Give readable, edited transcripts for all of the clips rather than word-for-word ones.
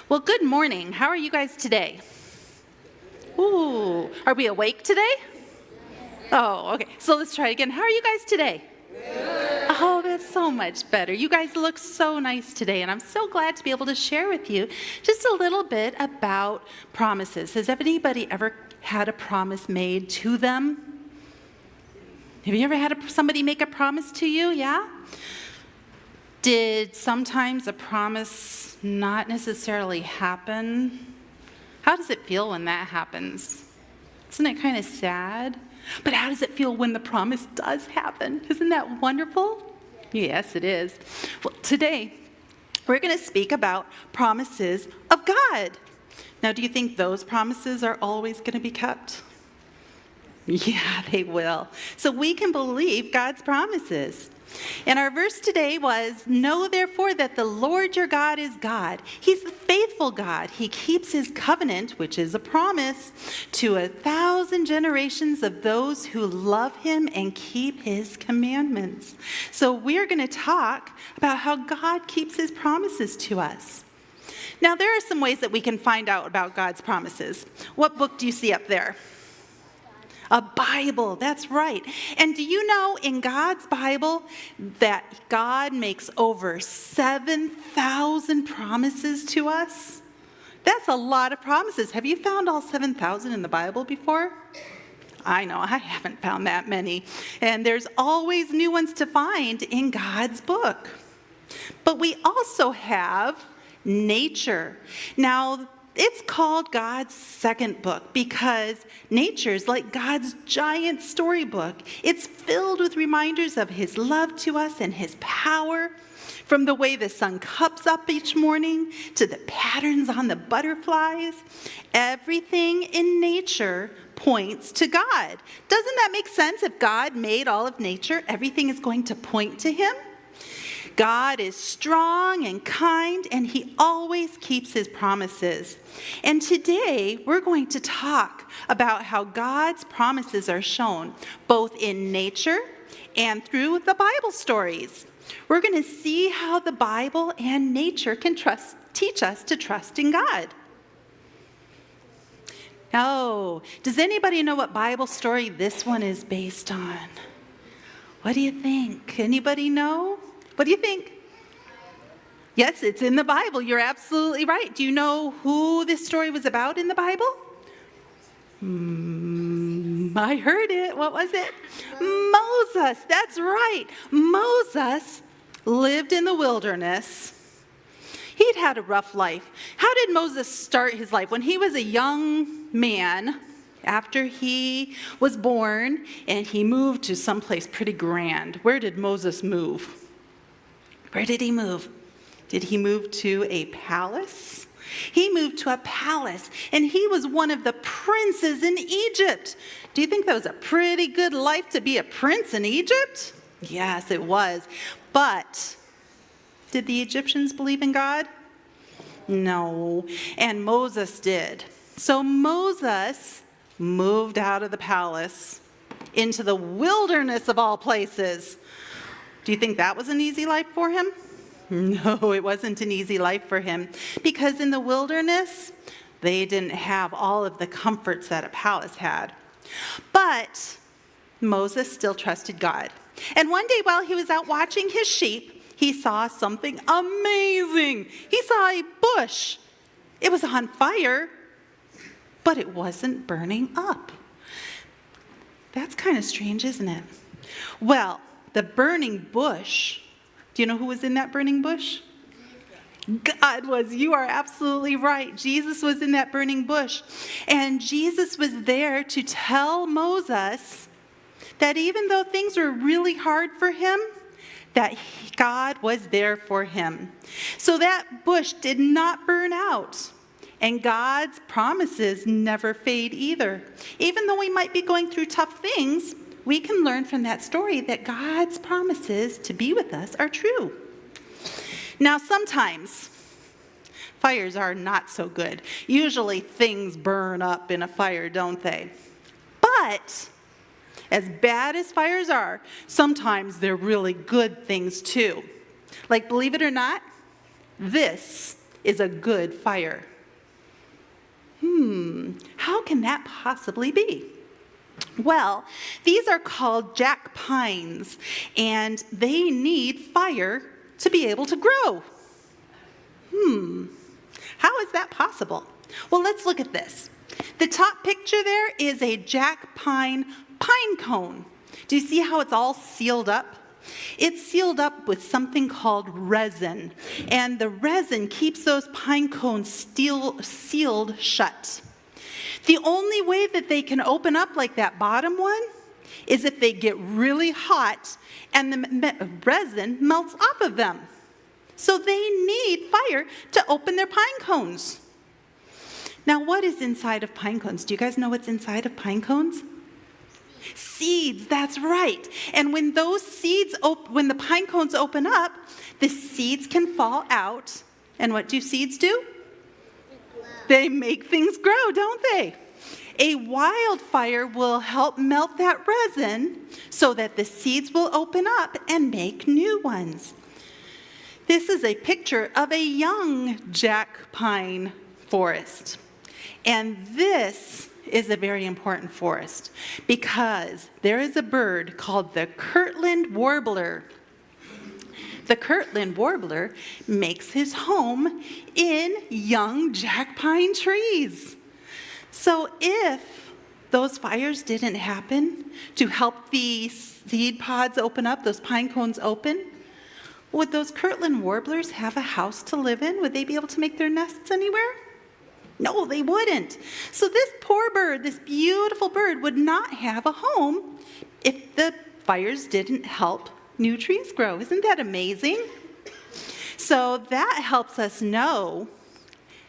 Well, good morning. How are you guys today? Ooh, are we awake today? Oh, okay. So let's try it again. How are you guys today? Good. Oh, that's so much better. You guys look so nice today, and I'm so glad to be able to share with you just a little bit about promises. Has anybody ever had a promise made to them? Have you ever had somebody make a promise to you? Yeah? Did sometimes a promise not necessarily happen? How does it feel when that happens? Isn't it kind of sad? But how does it feel when the promise does happen? Isn't that wonderful? Yes, it is. Well, today, we're going to speak about promises of God. Now, do you think those promises are always going to be kept? Yeah, they will. So we can believe God's promises. And our verse today was, "Know therefore that the Lord your God is God. He's the faithful God. He keeps his covenant," which is a promise, "to 1,000 generations of those who love him and keep his commandments." So we're going to talk about how God keeps his promises to us. Now, there are some ways that we can find out about God's promises. What book do you see up there? A Bible, that's right. And do you know in God's Bible that God makes over 7,000 promises to us? That's a lot of promises. Have you found all 7,000 in the Bible before? I know, I haven't found that many. And there's always new ones to find in God's book. But we also have nature. Now, it's called God's second book because nature's like God's giant storybook. It's filled with reminders of his love to us and his power, from the way the sun comes up each morning to the patterns on the butterflies. Everything in nature points to God. Doesn't that make sense? If God made all of nature, everything is going to point to him. God is strong and kind, and he always keeps his promises. And today, we're going to talk about how God's promises are shown both in nature and through the Bible stories. We're going to see how the Bible and nature can teach us to trust in God. Oh, does anybody know what Bible story this one is based on? What do you think? Anybody know? What do you think? Yes, it's in the Bible. You're absolutely right. Do you know who this story was about in the Bible? I heard it. What was it? Moses. That's right. Moses lived in the wilderness. He'd had a rough life. How did Moses start his life? When he was a young man, after he was born, and he moved to someplace pretty grand. Where did Moses move? Where did he move? Did he move to a palace? He moved to a palace, and he was one of the princes in Egypt. Do you think that was a pretty good life to be a prince in Egypt? Yes, it was. But did the Egyptians believe in God? No, and Moses did. So Moses moved out of the palace into the wilderness of all places. Do you think that was an easy life for him? No, it wasn't an easy life for him, because in the wilderness, they didn't have all of the comforts that a palace had. But Moses still trusted God. And one day while he was out watching his sheep, he saw something amazing. He saw a bush. It was on fire, but it wasn't burning up. That's kind of strange, isn't it? Well, the burning bush, do you know who was in that burning bush? God was. You are absolutely right. Jesus was in that burning bush. And Jesus was there to tell Moses that even though things were really hard for him, that God was there for him. So that bush did not burn out. And God's promises never fade either. Even though we might be going through tough things, we can learn from that story that God's promises to be with us are true. Now, sometimes fires are not so good. Usually things burn up in a fire, don't they? But as bad as fires are, sometimes they're really good things too. Like, believe it or not, this is a good fire. How can that possibly be? Well, these are called jack pines, and they need fire to be able to grow. How is that possible? Well, let's look at this. The top picture there is a jack pine cone. Do you see how it's all sealed up? It's sealed up with something called resin, and the resin keeps those pine cones sealed shut. The only way that they can open up like that bottom one is if they get really hot and the resin melts off of them. So they need fire to open their pine cones. Now, what is inside of pine cones? Do you guys know what's inside of pine cones? Seeds, that's right. And when those seeds, when the pine cones open up, the seeds can fall out. And what do seeds do? They make things grow, don't they? A wildfire will help melt that resin so that the seeds will open up and make new ones. This is a picture of a young jack pine forest. And this is a very important forest because there is a bird called the Kirtland warbler. The Kirtland warbler makes his home in young jack pine trees. So if those fires didn't happen to help the seed pods open up, those pine cones open, would those Kirtland warblers have a house to live in? Would they be able to make their nests anywhere? No, they wouldn't. So this poor bird, this beautiful bird, would not have a home if the fires didn't help new trees grow. Isn't that amazing? So that helps us know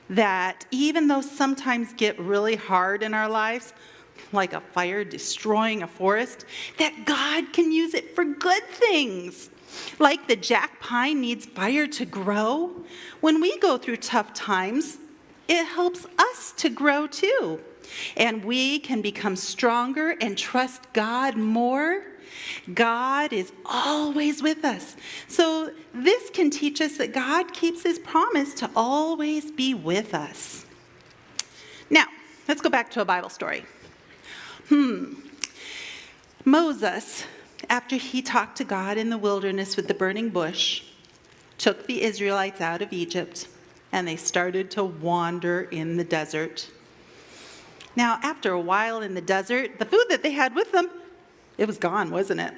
that even though sometimes get really hard in our lives, like a fire destroying a forest, that God can use it for good things. Like the jack pine needs fire to grow. When we go through tough times, it helps us to grow too. And we can become stronger and trust God more. God is always with us. So this can teach us that God keeps his promise to always be with us. Now, let's go back to a Bible story. Moses, after he talked to God in the wilderness with the burning bush, took the Israelites out of Egypt, and they started to wander in the desert. Now, after a while in the desert, the food that they had with them, it was gone, wasn't it?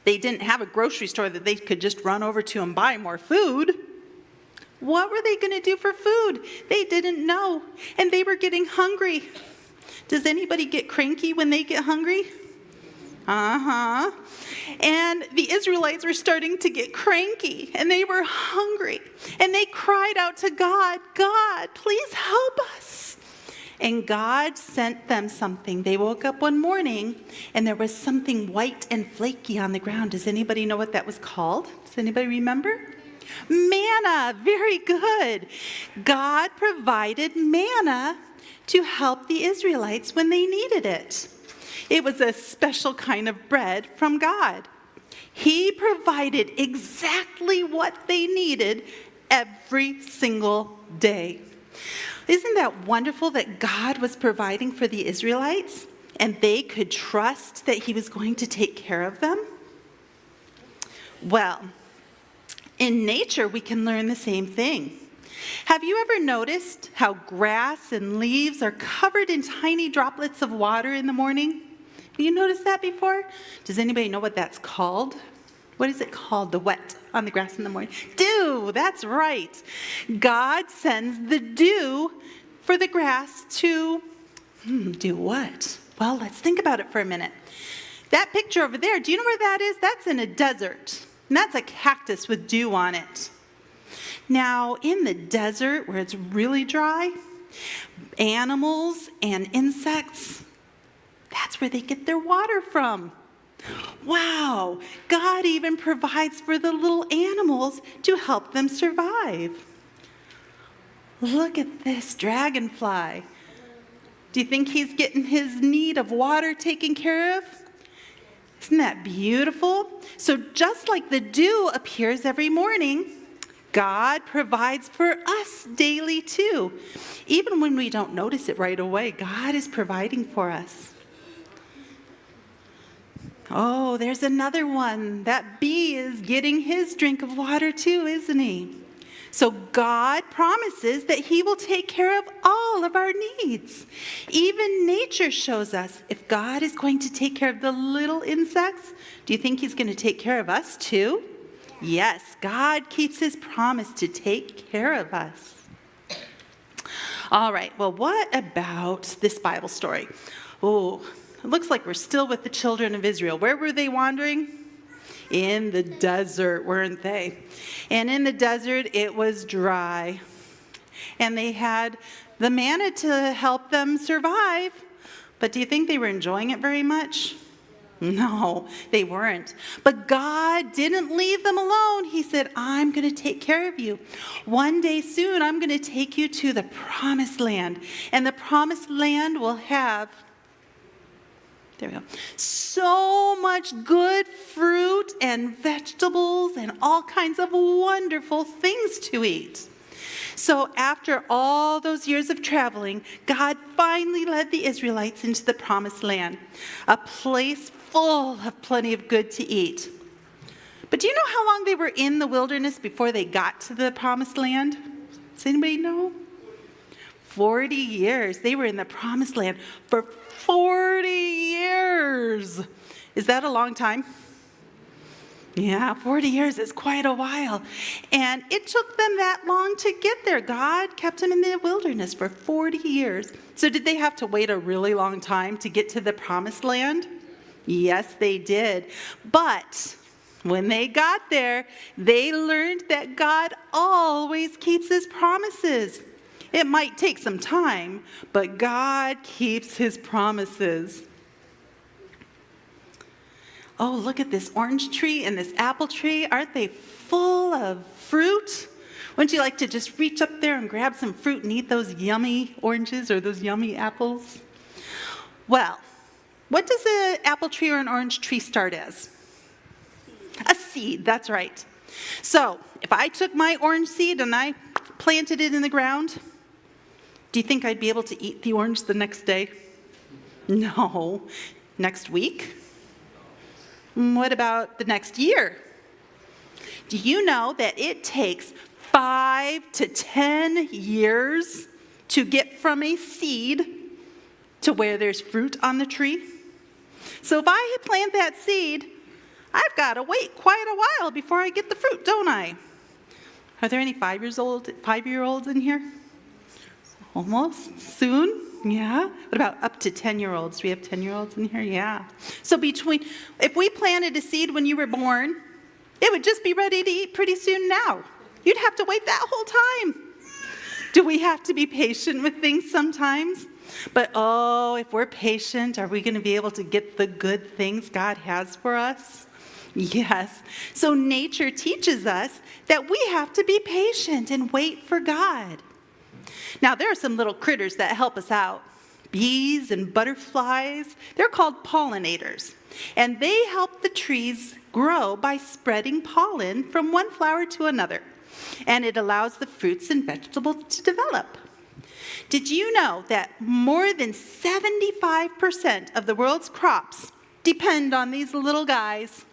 They didn't have a grocery store that they could just run over to and buy more food. What were they going to do for food? They didn't know, and they were getting hungry. Does anybody get cranky when they get hungry? And the Israelites were starting to get cranky, and they were hungry, and they cried out to God, God, please help us. And God sent them something. They woke up one morning, and there was something white and flaky on the ground. Does anybody know what that was called? Does anybody remember? Manna. Very good. God provided manna to help the Israelites when they needed it. It was a special kind of bread from God. He provided exactly what they needed every single day. Isn't that wonderful that God was providing for the Israelites and they could trust that he was going to take care of them? Well, in nature, we can learn the same thing. Have you ever noticed how grass and leaves are covered in tiny droplets of water in the morning? Have you noticed that before? Does anybody know what that's called? What is it called, the wet on the grass in the morning? Dew, that's right. God sends the dew for the grass to do what? Well, let's think about it for a minute. That picture over there, do you know where that is? That's in a desert. And that's a cactus with dew on it. Now, in the desert where it's really dry, animals and insects, that's where they get their water from. Wow, God even provides for the little animals to help them survive. Look at this dragonfly. Do you think he's getting his need of water taken care of? Isn't that beautiful? So just like the dew appears every morning, God provides for us daily too. Even when we don't notice it right away, God is providing for us. Oh, there's another one. That bee is getting his drink of water too, isn't he? So God promises that he will take care of all of our needs. Even nature shows us if God is going to take care of the little insects, do you think he's going to take care of us too? Yes, God keeps his promise to take care of us. All right, well, what about this Bible story? Oh, it looks like we're still with the children of Israel. Where were they wandering? In the desert, weren't they? And in the desert, it was dry. And they had the manna to help them survive. But do you think they were enjoying it very much? No, they weren't. But God didn't leave them alone. He said, I'm going to take care of you. One day soon, I'm going to take you to the promised land. And the promised land will have, there we go, so much good fruit and vegetables and all kinds of wonderful things to eat. So after all those years of traveling, God finally led the Israelites into the promised land, a place full of plenty of good to eat. But do you know how long they were in the wilderness before they got to the promised land? Does anybody know? 40 years. They were in the promised land for 40 years. Is that a long time? Yeah, 40 years is quite a while. And it took them that long to get there. God kept them in the wilderness for 40 years. So did they have to wait a really long time to get to the promised land? Yes, they did. But when they got there, they learned that God always keeps his promises. It might take some time, but God keeps his promises. Oh, look at this orange tree and this apple tree. Aren't they full of fruit? Wouldn't you like to just reach up there and grab some fruit and eat those yummy oranges or those yummy apples? Well, what does an apple tree or an orange tree start as? A seed, that's right. So if I took my orange seed and I planted it in the ground, do you think I'd be able to eat the orange the next day? No. Next week? What about the next year? Do you know that it takes 5 to 10 years to get from a seed to where there's fruit on the tree? So if I plant that seed, I've got to wait quite a while before I get the fruit, don't I? Are there any 5-year-olds in here? Almost soon? Yeah. What about up to 10-year-olds? Do we have 10-year-olds in here? Yeah. So if we planted a seed when you were born, it would just be ready to eat pretty soon now. You'd have to wait that whole time. Do we have to be patient with things sometimes? But if we're patient, are we going to be able to get the good things God has for us? Yes. So nature teaches us that we have to be patient and wait for God. Now, there are some little critters that help us out. Bees and butterflies, they're called pollinators. And they help the trees grow by spreading pollen from one flower to another. And it allows the fruits and vegetables to develop. Did you know that more than 75% of the world's crops depend on these little guys?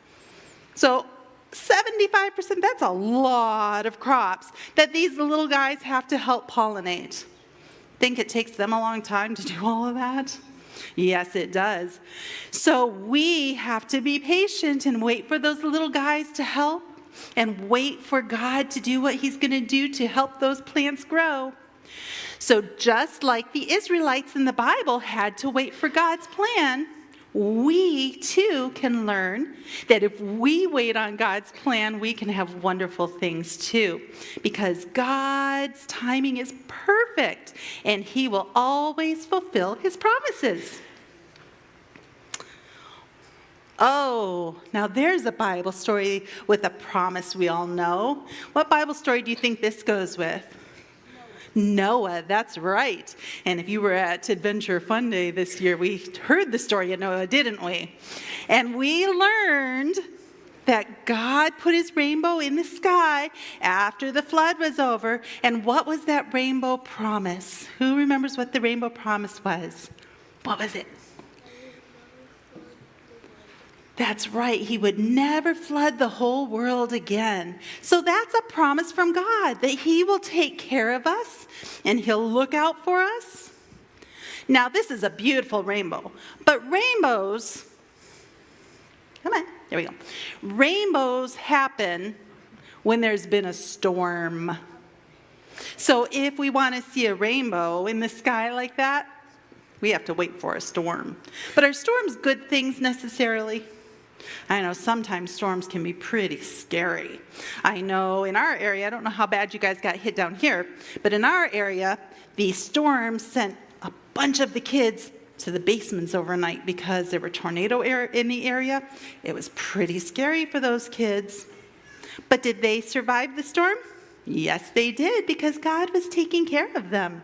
So 75%, that's a lot of crops that these little guys have to help pollinate. Think it takes them a long time to do all of that? Yes, it does. So we have to be patient and wait for those little guys to help and wait for God to do what he's going to do to help those plants grow. So just like the Israelites in the Bible had to wait for God's plan, we too can learn that if we wait on God's plan, we can have wonderful things too. Because God's timing is perfect and he will always fulfill his promises. Oh, now there's a Bible story with a promise we all know. What Bible story do you think this goes with? Noah, that's right. And if you were at Adventurer Fun Day this year, we heard the story of Noah, didn't we? And we learned that God put his rainbow in the sky after the flood was over. And what was that rainbow promise? Who remembers what the rainbow promise was? What was it? That's right. He would never flood the whole world again. So that's a promise from God that he will take care of us and he'll look out for us. Now, this is a beautiful rainbow, but rainbows, come on, there we go. Rainbows happen when there's been a storm. So if we want to see a rainbow in the sky like that, we have to wait for a storm. But are storms good things necessarily? I know sometimes storms can be pretty scary. I know in our area, I don't know how bad you guys got hit down here, but in our area, the storm sent a bunch of the kids to the basements overnight because there were tornado in the area. It was pretty scary for those kids. But did they survive the storm? Yes, they did, because God was taking care of them.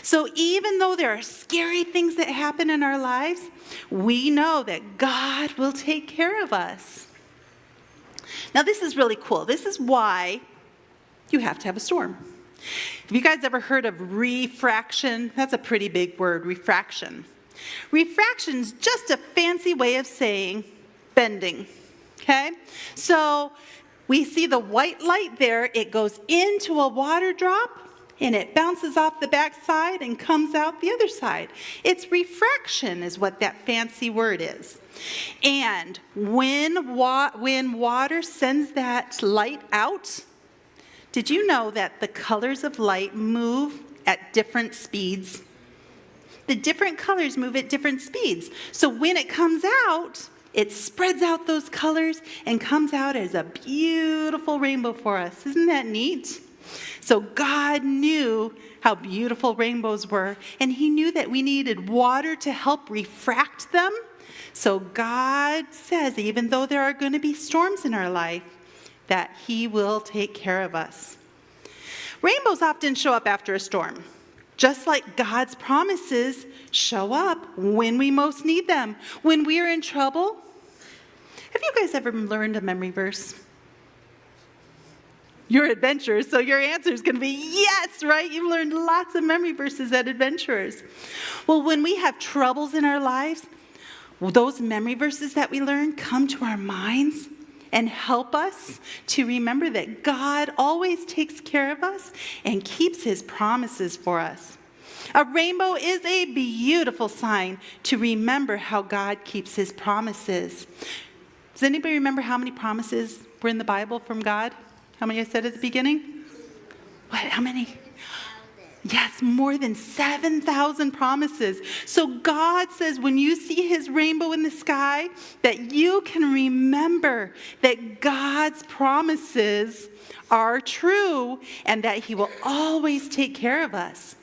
So even though there are scary things that happen in our lives, we know that God will take care of us. Now, this is really cool. This is why you have to have a storm. Have you guys ever heard of refraction? That's a pretty big word, refraction. Refraction is just a fancy way of saying bending, okay? So we see the white light there. It goes into a water drop, and it bounces off the back side and comes out the other side. It's refraction is what that fancy word is. And when water sends that light out, did you know that the colors of light move at different speeds? The different colors move at different speeds. So when it comes out, it spreads out those colors and comes out as a beautiful rainbow for us. Isn't that neat? So God knew how beautiful rainbows were, and he knew that we needed water to help refract them. So God says, even though there are going to be storms in our life, that he will take care of us. Rainbows often show up after a storm, just like God's promises show up when we most need them. When we are in trouble. Have you guys ever learned a memory verse? You're adventurers, so your answer is going to be yes, right? You've learned lots of memory verses at Adventurers. Well, when we have troubles in our lives, those memory verses that we learn come to our minds and help us to remember that God always takes care of us and keeps his promises for us. A rainbow is a beautiful sign to remember how God keeps his promises. Does anybody remember how many promises were in the Bible from God? How many I said at the beginning? What? How many? Yes, more than 7,000 promises. So God says when you see his rainbow in the sky, that you can remember that God's promises are true and that he will always take care of us.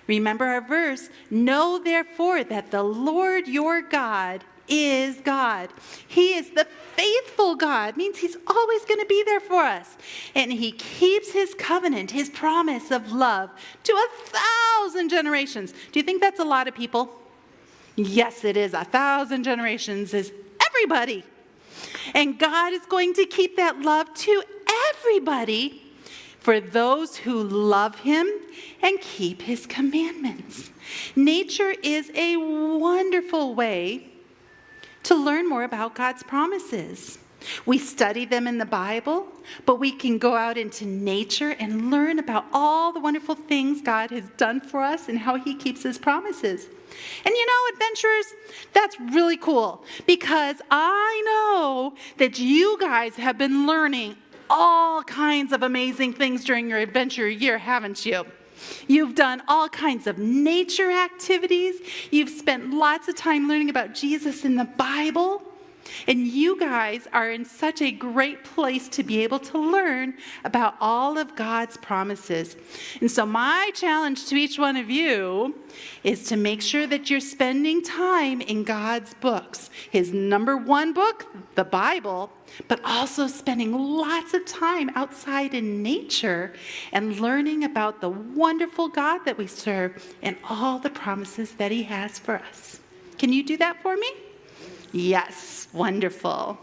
Remember our verse, know therefore that the Lord your God is God. He is the faithful God. Means he's always going to be there for us. And he keeps his covenant, his promise of love to 1,000 generations. Do you think that's a lot of people? Yes, it is. 1,000 generations is everybody. And God is going to keep that love to everybody for those who love him and keep his commandments. Nature is a wonderful way to learn more about God's promises. We study them in the Bible, but we can go out into nature and learn about all the wonderful things God has done for us and how he keeps his promises. And you know, adventurers, that's really cool because I know that you guys have been learning all kinds of amazing things during your adventure year, haven't you? You've done all kinds of nature activities. You've spent lots of time learning about Jesus in the Bible. And you guys are in such a great place to be able to learn about all of God's promises. And so my challenge to each one of you is to make sure that you're spending time in God's books. His number one book, the Bible, but also spending lots of time outside in nature and learning about the wonderful God that we serve and all the promises that he has for us. Can you do that for me? Yes, wonderful.